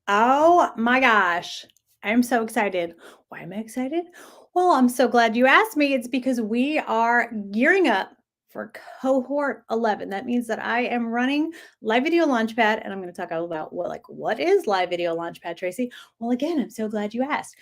Oh my gosh. I'm so excited. Why am I excited? Well, I'm so glad you asked me. It's because we are gearing up for cohort 11. That means that I am running Live Video Launchpad, and I'm going to talk all about what is Live Video Launchpad, Tracy? Well, again, I'm so glad you asked.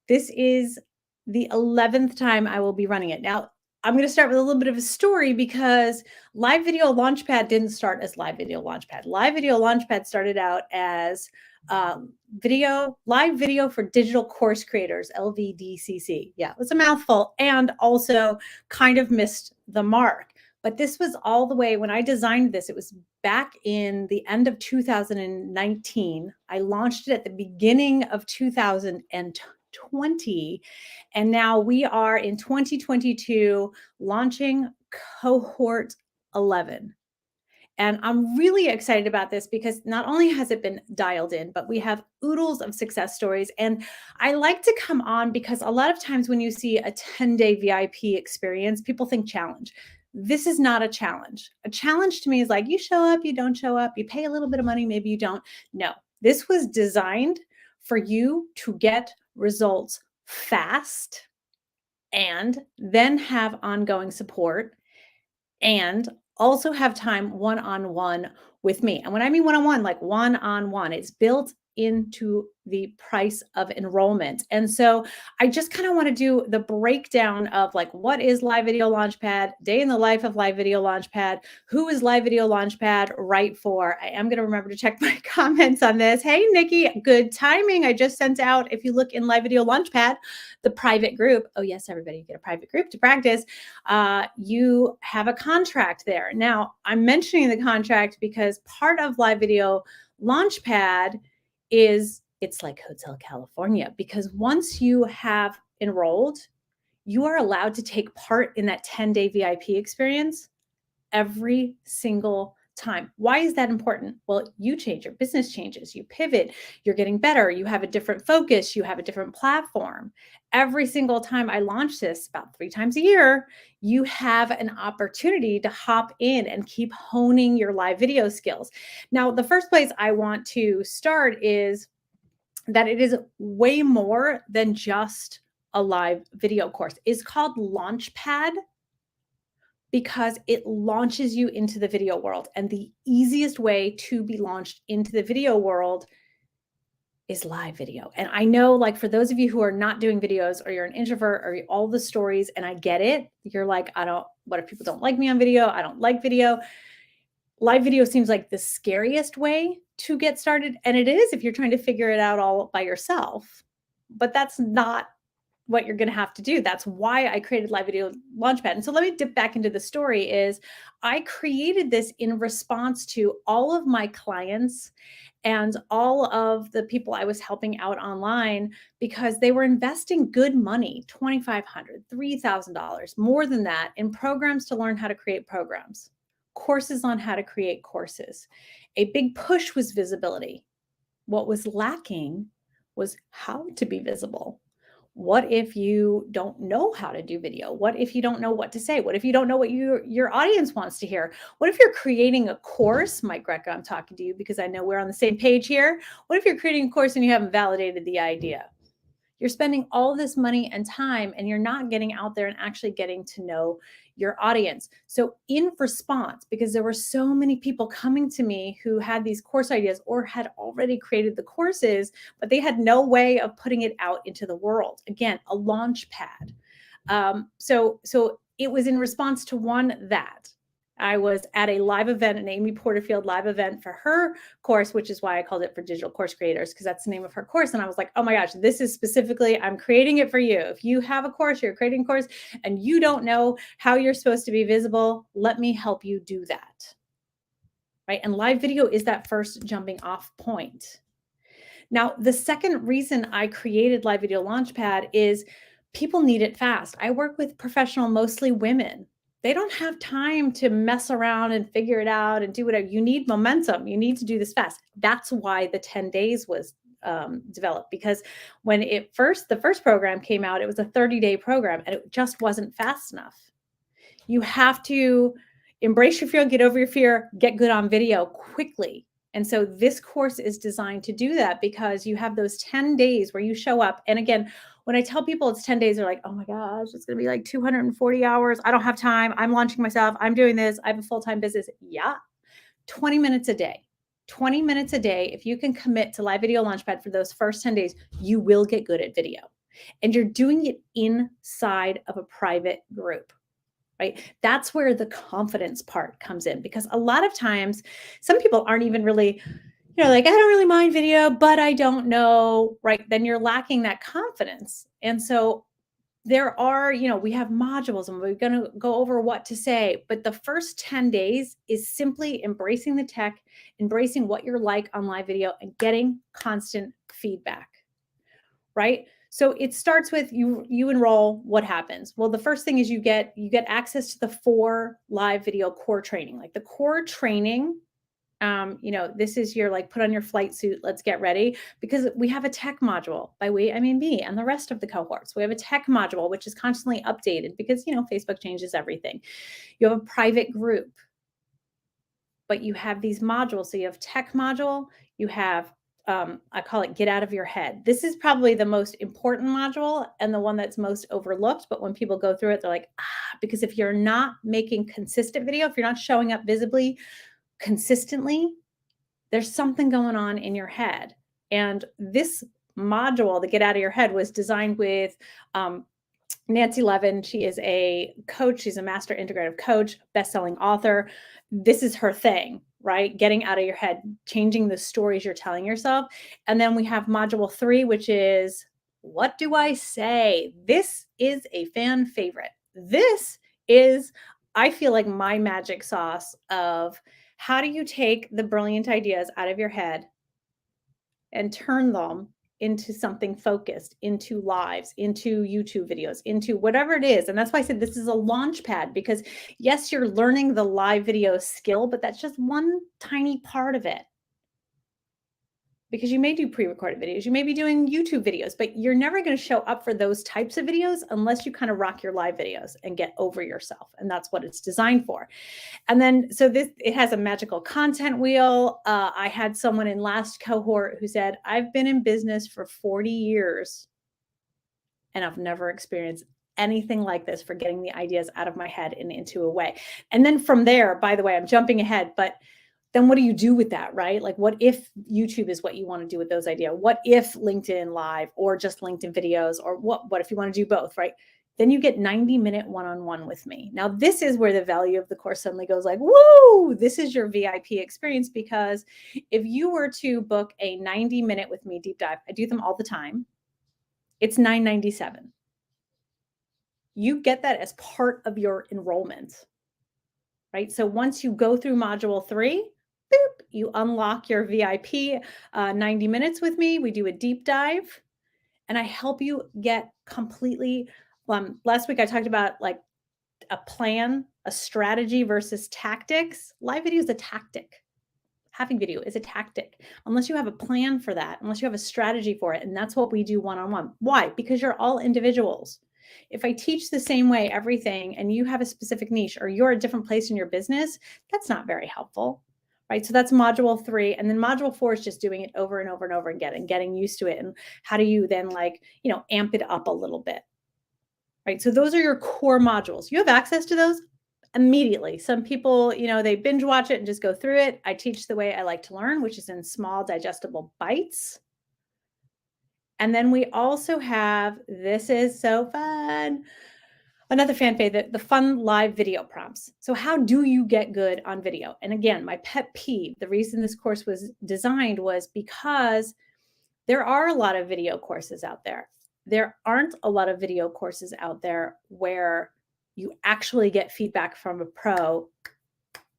This is the 11th time I will be running it. Now, I'm going to start with a little bit of a story because Live Video Launchpad didn't start as Live Video Launchpad. Live Video Launchpad started out as live video for digital course creators, LVDCC. Yeah, it was a mouthful and also kind of missed the mark. But this was all the way when I designed this, it was back in the end of 2019. I launched it at the beginning of 2020. And now we are in 2022 launching cohort 11. And I'm really excited about this because not only has it been dialed in, but we have oodles of success stories. And I like to come on because a lot of times when you see a 10-day VIP experience, people think challenge. This is not a challenge. A challenge to me is like you show up, you don't show up, you pay a little bit of money, maybe you don't. No, this was designed for you to get results fast and then have ongoing support and also have time one-on-one with me. And when I mean one-on-one, like one-on-one, it's built into the price of enrollment. And so I just kind of want to do the breakdown of like what is Live Video Launchpad, day in the life of Live Video Launchpad, who is Live Video Launchpad right for. I am going to remember to check my comments on this. Hey, Nikki, good timing. I just sent out, if you look in Live Video Launchpad, the private group. Oh, yes, everybody, you get a private group to practice. You have a contract there. Now, I'm mentioning the contract because part of Live Video Launchpad is it's like Hotel California, because once you have enrolled, you are allowed to take part in that 10-day VIP experience every single time. Why is that important? Well, you change, your business changes, you pivot, you're getting better, you have a different focus, you have a different platform. Every single time I launch this, about 3 times a year, you have an opportunity to hop in and keep honing your live video skills. Now, the first place I want to start is that it is way more than just a live video course. It's called Launchpad because it launches you into the video world. And the easiest way to be launched into the video world is live video. And I know, like, for those of you who are not doing videos or you're an introvert or all the stories, and I get it, you're like, what if people don't like me on video? I don't like video. Live video seems like the scariest way to get started. And it is if you're trying to figure it out all by yourself. But that's not what you're going to have to do. That's why I created Live Video Launchpad. And so let me dip back into the story is I created this in response to all of my clients and all of the people I was helping out online because they were investing good money, $2,500, $3,000, more than that, in programs to learn how to create programs, courses on how to create courses. A big push was visibility. What was lacking was how to be visible. What if you don't know how to do video? What if you don't know what to say? What if you don't know what your audience wants to hear? What if you're creating a course? Mike Greco, I'm talking to you because I know we're on the same page here. What if you're creating a course and you haven't validated the idea? You're spending all this money and time and you're not getting out there and actually getting to know your audience. So in response, because there were so many people coming to me who had these course ideas or had already created the courses, but they had no way of putting it out into the world. Again, a launch pad. So it was in response to that. I was at a live event, an Amy Porterfield live event for her course, which is why I called it for digital course creators, because that's the name of her course. And I was like, oh my gosh, this is specifically, I'm creating it for you. If you have a course, you're creating a course and you don't know how you're supposed to be visible, let me help you do that. Right? And live video is that first jumping off point. Now, the second reason I created Live Video Launchpad is people need it fast. I work with professional, mostly women. They don't have time to mess around and figure it out and do whatever. You need momentum. You need to do this fast. That's why the 10 days was developed, because when the first program came out, it was a 30-day program and it just wasn't fast enough. You have to embrace your fear, get over your fear, get good on video quickly. And so this course is designed to do that because you have those 10 days where you show up. And again, when I tell people it's 10 days, they're like, oh my gosh, it's going to be like 240 hours. I don't have time. I'm launching myself. I'm doing this. I have a full-time business. Yeah. 20 minutes a day. 20 minutes a day. If you can commit to Live Video Launchpad for those first 10 days, you will get good at video. And you're doing it inside of a private group. Right? That's where the confidence part comes in, because a lot of times some people aren't even really, like, I don't really mind video, but I don't know, right? Then you're lacking that confidence. And so there are, we have modules and we're going to go over what to say, but the first 10 days is simply embracing the tech, embracing what you're like on live video, and getting constant feedback, right? So it starts with you enroll. What happens? Well, the first thing is you get access to the 4 live video core training. Like the core training, this is your like, put on your flight suit, let's get ready, because we have a tech module. By we, I mean me and the rest of the cohorts. We have a tech module, which is constantly updated because, Facebook changes everything. You have a private group, but you have these modules. So you have tech module, you have I call it get out of your head. This is probably the most important module and the one that's most overlooked. But when people go through it, they're like, because if you're not making consistent video, if you're not showing up visibly, consistently, there's something going on in your head. And this module, the get out of your head, was designed with Nancy Levin. She is a coach. She's a master integrative coach, best-selling author. This is her thing, right? Getting out of your head, changing the stories you're telling yourself. And then we have module 3, which is, what do I say? This is a fan favorite. This is, I feel like, my magic sauce of how do you take the brilliant ideas out of your head and turn them into something focused, into lives, into YouTube videos, into whatever it is. And that's why I said this is a launch pad, because yes, you're learning the live video skill, but that's just one tiny part of it. Because you may do pre-recorded videos, you may be doing YouTube videos, but you're never going to show up for those types of videos unless you kind of rock your live videos and get over yourself. And that's what it's designed for. And then, so it has a magical content wheel. I had someone in last cohort who said, I've been in business for 40 years and I've never experienced anything like this for getting the ideas out of my head and into a way. And then from there, by the way, I'm jumping ahead, but then what do you do with that, right? Like, what if YouTube is what you want to do with those ideas? What if LinkedIn Live or just LinkedIn videos, or what if you want to do both, right? Then you get 90-minute one-on-one with me. Now, this is where the value of the course suddenly goes like, woo, this is your VIP experience, because if you were to book a 90-minute with me deep dive, I do them all the time. It's $997. You get that as part of your enrollment, right? So once you go through module 3, boop, you unlock your VIP 90 minutes with me. We do a deep dive and I help you get completely, last week I talked about like a plan, a strategy versus tactics. Live video is a tactic. Having video is a tactic. Unless you have a plan for that, unless you have a strategy for it. And that's what we do one-on-one. Why? Because you're all individuals. If I teach the same way everything and you have a specific niche or you're a different place in your business, that's not very helpful, right? So that's module 3. And then module 4 is just doing it over and over and over again and getting used to it. And how do you then amp it up a little bit, right? So those are your core modules. You have access to those immediately. Some people, they binge watch it and just go through it. I teach the way I like to learn, which is in small digestible bites. And then we also have, this is so fun, another fan favorite, the fun live video prompts. So how do you get good on video? And again, my pet peeve, the reason this course was designed was because there are a lot of video courses out there. There aren't a lot of video courses out there where you actually get feedback from a pro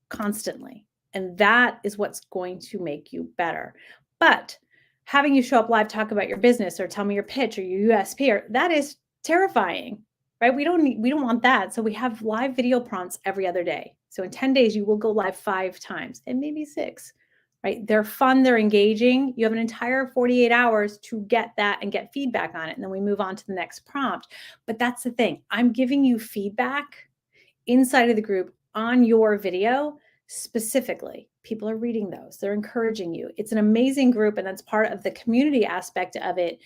constantly. And that is what's going to make you better. But having you show up live, talk about your business or tell me your pitch or your USP, that is terrifying, right? We don't want that. So we have live video prompts every other day. So in 10 days, you will go live 5 times and maybe 6, right? They're fun. They're engaging. You have an entire 48 hours to get that and get feedback on it. And then we move on to the next prompt. But that's the thing. I'm giving you feedback inside of the group on your video specifically. People are reading those. They're encouraging you. It's an amazing group, and that's part of the community aspect of it.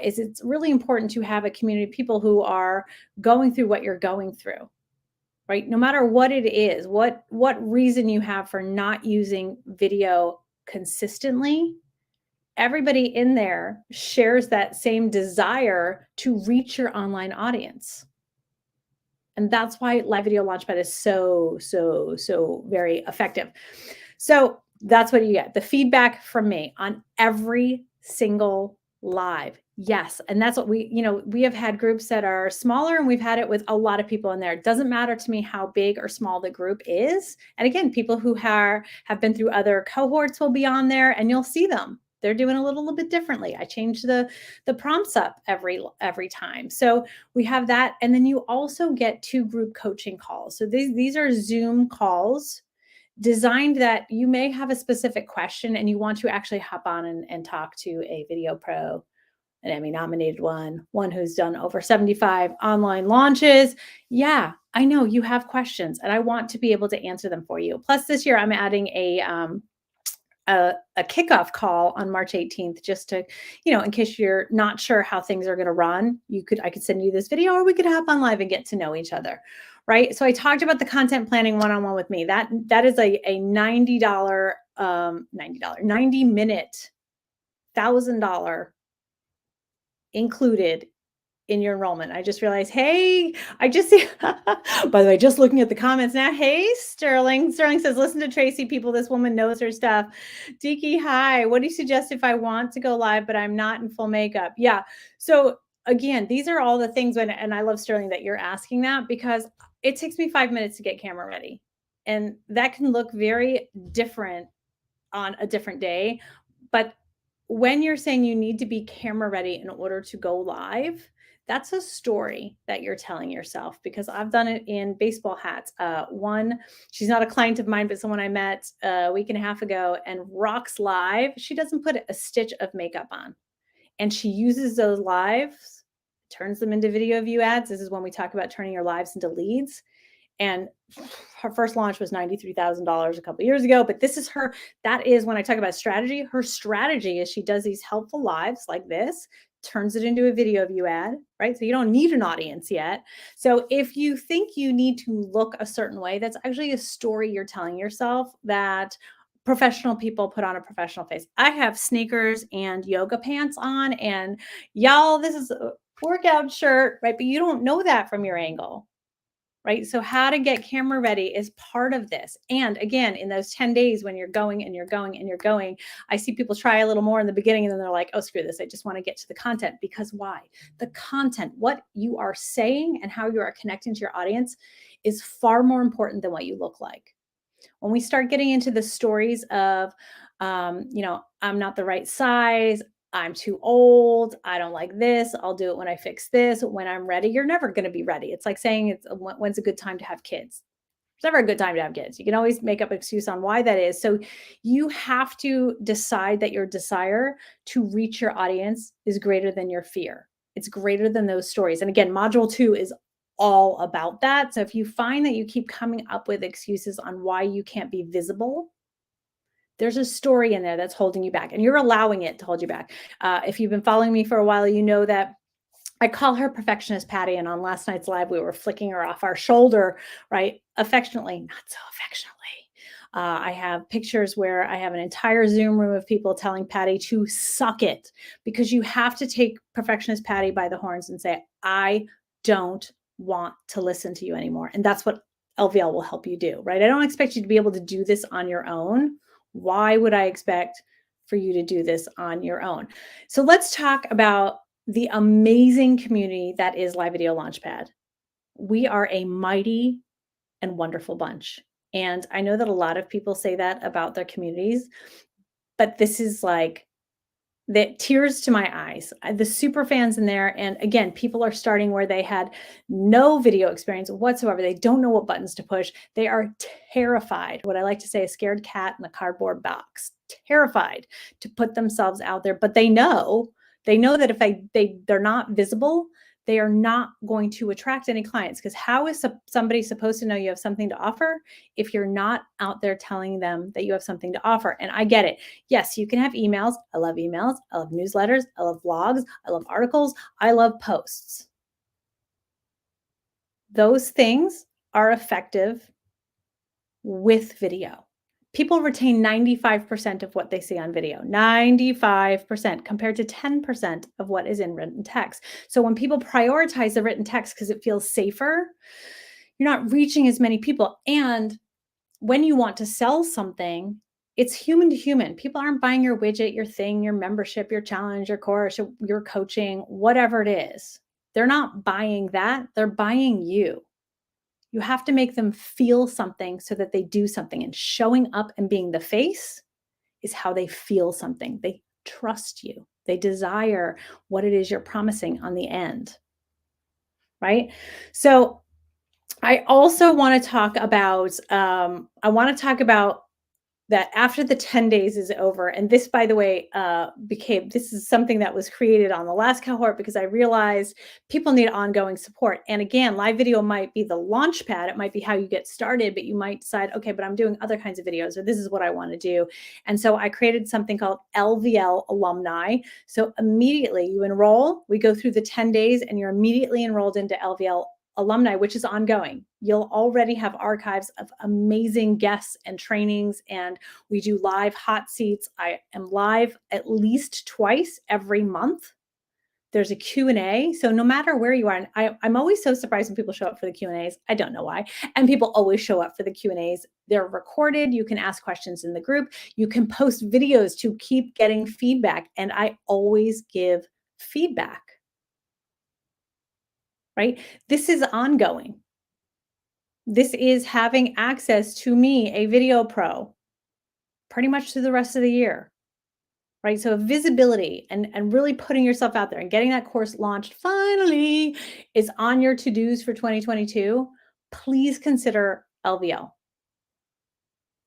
Is it's really important to have a community of people who are going through what you're going through, right? No matter what it is, what reason you have for not using video consistently, everybody in there shares that same desire to reach your online audience. And that's why live video launchpad is so very effective. So that's what you get. The feedback from me on every single live. Yes. And that's what we have had groups that are smaller, and we've had it with a lot of people in there. It doesn't matter to me how big or small the group is. And again, people who have been through other cohorts will be on there, and you'll see them. They're doing a little bit differently. I change the prompts up every time. So we have that. And then you also get 2 group coaching calls. So these are Zoom calls designed that you may have a specific question and you want to actually hop on and talk to a video pro, an Emmy nominated one who's done over 75 online launches. Yeah, I know you have questions and I want to be able to answer them for you. Plus this year I'm adding a kickoff call on March 18th, just to, in case you're not sure how things are going to run, I could send you this video, or we could hop on live and get to know each other. Right. So I talked about the content planning one-on-one with me. That is a $90, 90-minute, $1,000 included in your enrollment. I just realized, hey, I just see, by the way, just looking at the comments now. Hey, Sterling. Sterling says, listen to Tracy, people. This woman knows her stuff. Deeky, hi. What do you suggest if I want to go live, but I'm not in full makeup? Yeah. So again, these are all the things and I love, Sterling, that you're asking that, because it takes me 5 minutes to get camera ready. And that can look very different on a different day. But when you're saying you need to be camera ready in order to go live, that's a story that you're telling yourself, because I've done it in baseball hats. She's not a client of mine, but someone I met a week and a half ago, and rocks live. She doesn't put a stitch of makeup on, and she uses those lives, turns them into video view ads. This is when we talk about turning your lives into leads. And her first launch was $93,000 a couple of years ago. But that is when I talk about strategy. Her strategy is she does these helpful lives like this, turns it into a video view ad, right? So you don't need an audience yet. So if you think you need to look a certain way, that's actually a story you're telling yourself that professional people put on a professional face. I have sneakers and yoga pants on, and y'all, this is a workout shirt, right? But you don't know that from your angle. Right? So how to get camera ready is part of this. And again, in those 10 days when you're going and you're going and you're going, I see people try a little more in the beginning, and then they're like, oh, screw this. I just want to get to the content. Because why? The content, what you are saying and how you are connecting to your audience, is far more important than what you look like. When we start getting into the stories of, I'm not the right size, I'm too old, I don't like this, I'll do it when I fix this, when I'm ready, you're never going to be ready. It's like saying when's a good time to have kids. It's never a good time to have kids. You can always make up an excuse on why that is. So you have to decide that your desire to reach your audience is greater than your fear. It's greater than those stories. And again, module 2 is all about that. So if you find that you keep coming up with excuses on why you can't be visible, there's a story in there that's holding you back, and you're allowing it to hold you back. If you've been following me for a while, you know that I call her perfectionist Patty. And on last night's live, we were flicking her off our shoulder, right? Affectionately, not so affectionately. I have pictures where I have an entire Zoom room of people telling Patty to suck it, because you have to take perfectionist Patty by the horns and say, I don't want to listen to you anymore. And that's what LVL will help you do, right? I don't expect you to be able to do this on your own. Why would I expect for you to do this on your own? So let's talk about the amazing community that is Live Video Launchpad. We are a mighty and wonderful bunch. And I know that a lot of people say that about their communities, but this is like the tears to my eyes. The super fans in there. And again, people are starting where they had no video experience whatsoever. They don't know what buttons to push. They are terrified. What I like to say, a scared cat in a cardboard box, terrified to put themselves out there. But they know that if they're not visible, they are not going to attract any clients, because how is somebody supposed to know you have something to offer if you're not out there telling them that you have something to offer? And I get it. Yes, you can have emails. I love emails. I love newsletters. I love blogs. I love articles. I love posts. Those things are effective with video. People retain 95% of what they see on video, 95% compared to 10% of what is in written text. So when people prioritize the written text because it feels safer, you're not reaching as many people. And when you want to sell something, it's human to human. People aren't buying your widget, your thing, your membership, your challenge, your course, your coaching, whatever it is. They're not buying that. They're buying you. You have to make them feel something so that they do something. And showing up and being the face is how they feel something. They trust you. They desire what it is you're promising on the end. Right? So I also want to talk about that after the 10 days is over, and this, by the way, this is something that was created on the last cohort because I realized people need ongoing support. And again, live video might be the launch pad. It might be how you get started, but you might decide, okay, but I'm doing other kinds of videos, or this is what I want to do. And so I created something called LVL Alumni. So immediately you enroll, we go through the 10 days and you're immediately enrolled into LVL Alumni, which is ongoing. You'll already have archives of amazing guests and trainings, and we do live hot seats. I am live at least twice every month. There's a Q&A. So no matter where you are, and I'm always so surprised when people show up for the Q&As. I don't know why. And people always show up for the Q&As. They're recorded. You can ask questions in the group. You can post videos to keep getting feedback. And I always give feedback. Right? This is ongoing. This is having access to me, a video pro, pretty much through the rest of the year, right? So visibility and really putting yourself out there and getting that course launched finally is on your to-dos for 2022. Please consider LVL.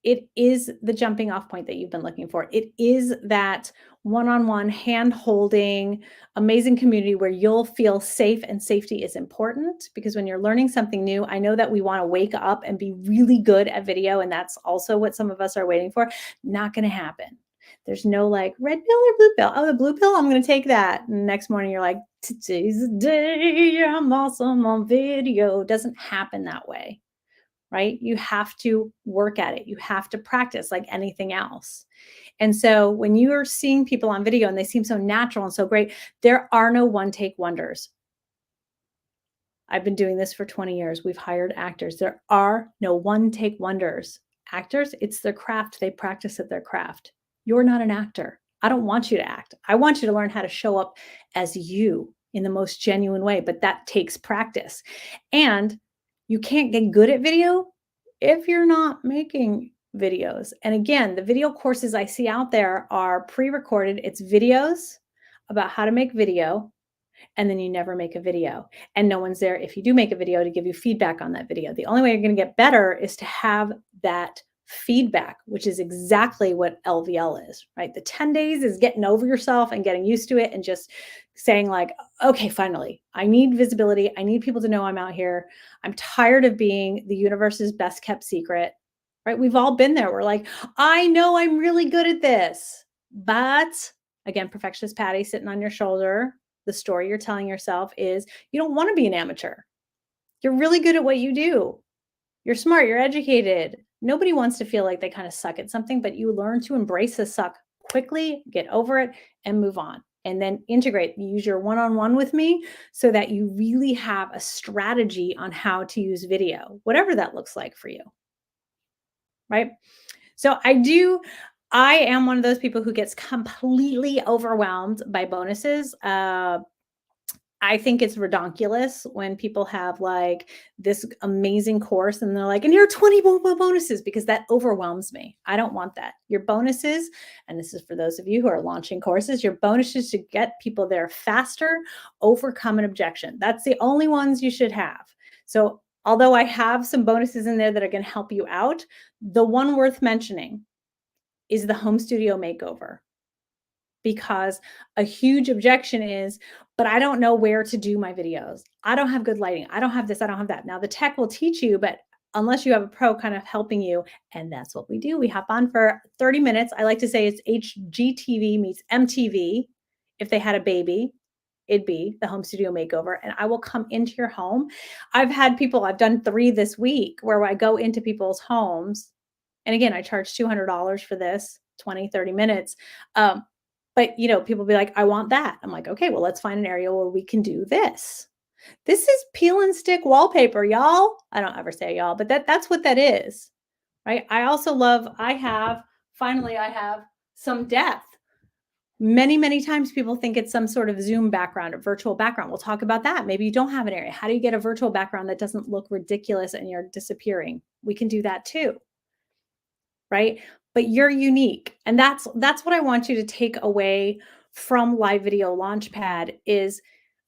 It is the jumping off point that you've been looking for. It is that one-on-one hand-holding, amazing community where you'll feel safe, and safety is important because when you're learning something new, I know that we want to wake up and be really good at video, and that's also what some of us are waiting for. Not going to happen. There's no like red pill or blue pill. Oh, the blue pill, I'm going to take that. And next morning you're like, today's the day, I'm awesome on video. It doesn't happen that way. Right? You have to work at it. You have to practice like anything else. And so when you are seeing people on video and they seem so natural and so great, there are no one-take wonders. I've been doing this for 20 years. We've hired actors. There are no one-take wonders. Actors, it's their craft. They practice at their craft. You're not an actor. I don't want you to act. I want you to learn how to show up as you in the most genuine way, but that takes practice. And you can't get good at video if you're not making videos. And again, the video courses I see out there are pre-recorded. It's videos about how to make video, and then you never make a video. And no one's there if you do make a video to give you feedback on that video. The only way you're going to get better is to have that feedback, which is exactly what LVL is, right? The 10 days is getting over yourself and getting used to it and just saying like, okay, finally, I need visibility. I need people to know I'm out here. I'm tired of being the universe's best kept secret, right? We've all been there. We're like, I know I'm really good at this, but again, perfectionist Patty sitting on your shoulder. The story you're telling yourself is you don't want to be an amateur. You're really good at what you do. You're smart, you're educated. Nobody wants to feel like they kind of suck at something, but you learn to embrace the suck quickly, get over it, and move on. And then integrate, use your one-on-one with me so that you really have a strategy on how to use video, whatever that looks like for you. Right? So I am one of those people who gets completely overwhelmed by bonuses. I think it's redonkulous when people have like this amazing course and they're like, and here are 20 bonuses, because that overwhelms me. I don't want that. Your bonuses, and this is for those of you who are launching courses, your bonuses to get people there faster, overcome an objection. That's the only ones you should have. So although I have some bonuses in there that are going to help you out, the one worth mentioning is the home studio makeover. because a huge objection is, but I don't know where to do my videos. I don't have good lighting. I don't have this. I don't have that. Now the tech will teach you, but unless you have a pro kind of helping you, and that's what we do. We hop on for 30 minutes. I like to say it's HGTV meets MTV. If they had a baby, it'd be the home studio makeover. And I will come into your home. I've done 3 this week where I go into people's homes. And again, I charge $200 for this 20, 30 minutes. But people be like, I want that. I'm like, okay, well, let's find an area where we can do this. This is peel and stick wallpaper, y'all. I don't ever say y'all, but that's what that is, right? I also love, finally, I have some depth. Many, many times people think it's some sort of Zoom background or virtual background. We'll talk about that. Maybe you don't have an area. How do you get a virtual background that doesn't look ridiculous and you're disappearing? We can do that too, right? But you're unique. And that's what I want you to take away from Live Video Launchpad is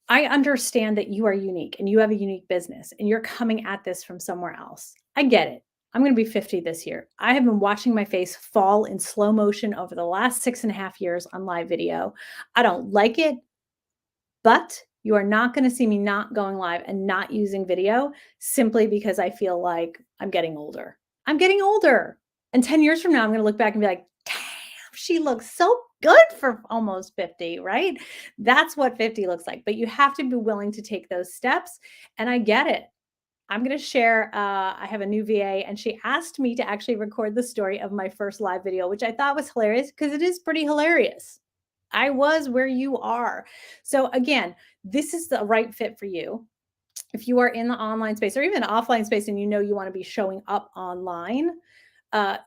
I understand that you are unique and you have a unique business and you're coming at this from somewhere else. I get it. I'm going to be 50 this year. I have been watching my face fall in slow motion over the last 6.5 years on live video. I don't like it, but you are not going to see me not going live and not using video simply because I feel like I'm getting older. I'm getting older. And 10 years from now, I'm going to look back and be like, damn, she looks so good for almost 50, right? That's what 50 looks like. But you have to be willing to take those steps. And I get it. I'm going to share, I have a new VA and she asked me to actually record the story of my first live video, which I thought was hilarious because it is pretty hilarious. I was where you are. So again, this is the right fit for you. If you are in the online space or even the offline space and you want to be showing up online,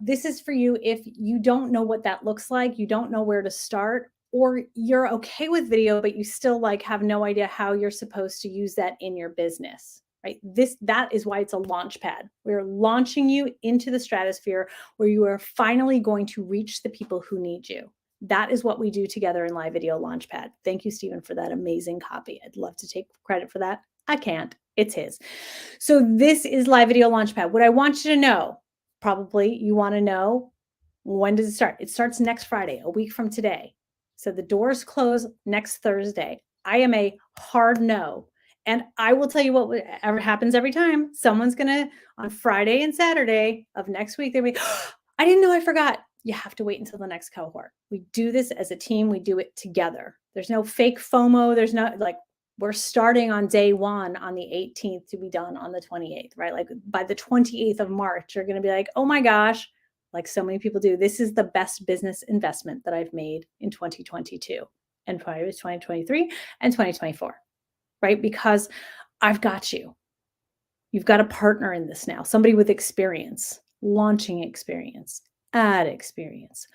this is for you if you don't know what that looks like, you don't know where to start, or you're okay with video, but you still have no idea how you're supposed to use that in your business. Right? That is why it's a launch pad. We're launching you into the stratosphere where you are finally going to reach the people who need you. That is what we do together in Live Video Launchpad. Thank you, Stephen, for that amazing copy. I'd love to take credit for that. I can't. It's his. So this is Live Video Launchpad. What I want you to know, probably you want to know, when does it start? It starts next Friday, a week from today. So the doors close next Thursday. I am a hard no. And I will tell you whatever happens every time. Someone's going to, on Friday and Saturday of next week, they'll be, oh, I didn't know, I forgot. You have to wait until the next cohort. We do this as a team. We do it together. There's no fake FOMO. There's no we're starting on day 1 on the 18th to be done on the 28th, right? Like by the 28th of March, you're going to be like, oh my gosh, like so many people do. This is the best business investment that I've made in 2022 and probably 2023 and 2024, right? Because I've got you. You've got a partner in this now, somebody with experience, launching experience, ad experience,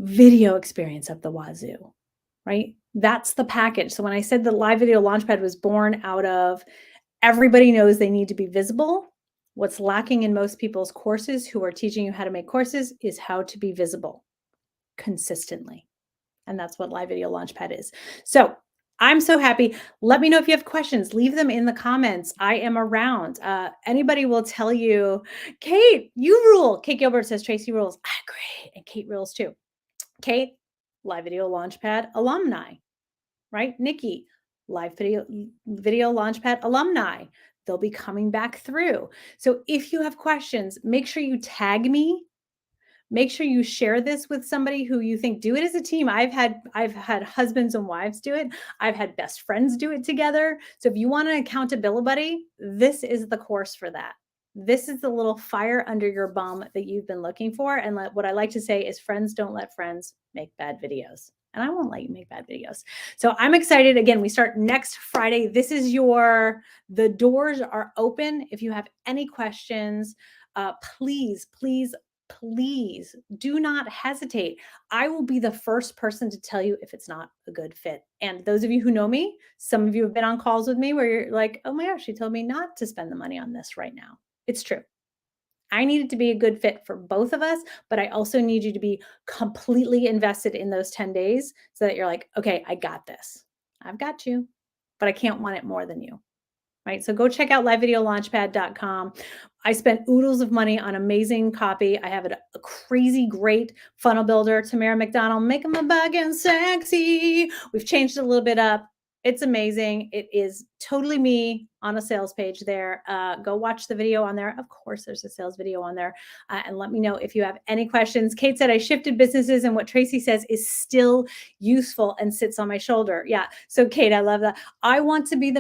video experience up the wazoo, right? That's the package. So when I said the Live Video Launchpad was born out of everybody knows they need to be visible. What's lacking in most people's courses who are teaching you how to make courses is how to be visible consistently. And that's what Live Video Launchpad is. So I'm so happy. Let me know if you have questions. Leave them in the comments. I am around. Anybody will tell you, Kate, you rule. Kate Gilbert says Tracy rules. I agree. And Kate rules too. Kate, Live Video Launchpad alumni, right? Nikki, Live Video Launchpad alumni. They'll be coming back through. So if you have questions, make sure you tag me. Make sure you share this with somebody who you think do it as a team. I've had husbands and wives do it. I've had best friends do it together. So if you want an accountability buddy, this is the course for that. This is the little fire under your bum that you've been looking for. And what I like to say is friends don't let friends make bad videos. And I won't let you make bad videos. So I'm excited. Again, we start next Friday. The doors are open. If you have any questions, please do not hesitate. I will be the first person to tell you if it's not a good fit. And those of you who know me, some of you have been on calls with me where you're like, oh my gosh, she told me not to spend the money on this right now. It's true. I need it to be a good fit for both of us, but I also need you to be completely invested in those 10 days so that you're like, okay, I got this. I've got you, but I can't want it more than you. right? So go check out livevideolaunchpad.com. I spent oodles of money on amazing copy. I have a crazy great funnel builder, Tamara McDonald, making my backend sexy. We've changed it a little bit up. It's amazing. It is totally me on a sales page there. Go watch the video on there. Of course, there's a sales video on there. And let me know if you have any questions. Kate said, I shifted businesses, and what Tracy says is still useful and sits on my shoulder. Yeah. So, Kate, I love that. I want to be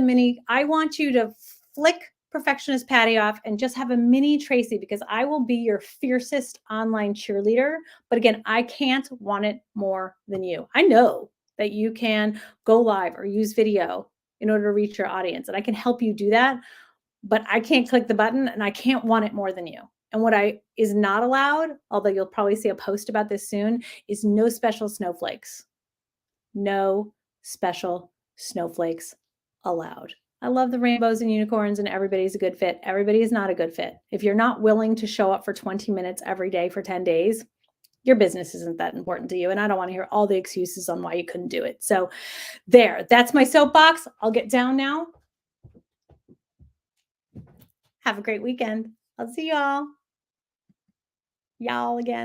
I want you to flick perfectionist Patty off and just have a mini Tracy, because I will be your fiercest online cheerleader. But again, I can't want it more than you. I know that you can go live or use video in order to reach your audience, and I can help you do that, but I can't click the button and I can't want it more than you. And what I is not allowed, although you'll probably see a post about this soon, is no special snowflakes. No special snowflakes allowed. I love the rainbows and unicorns and everybody's a good fit. Everybody is not a good fit. If you're not willing to show up for 20 minutes every day for 10 days, your business isn't that important to you. And I don't want to hear all the excuses on why you couldn't do it. So that's my soapbox. I'll get down now. Have a great weekend. I'll see y'all again.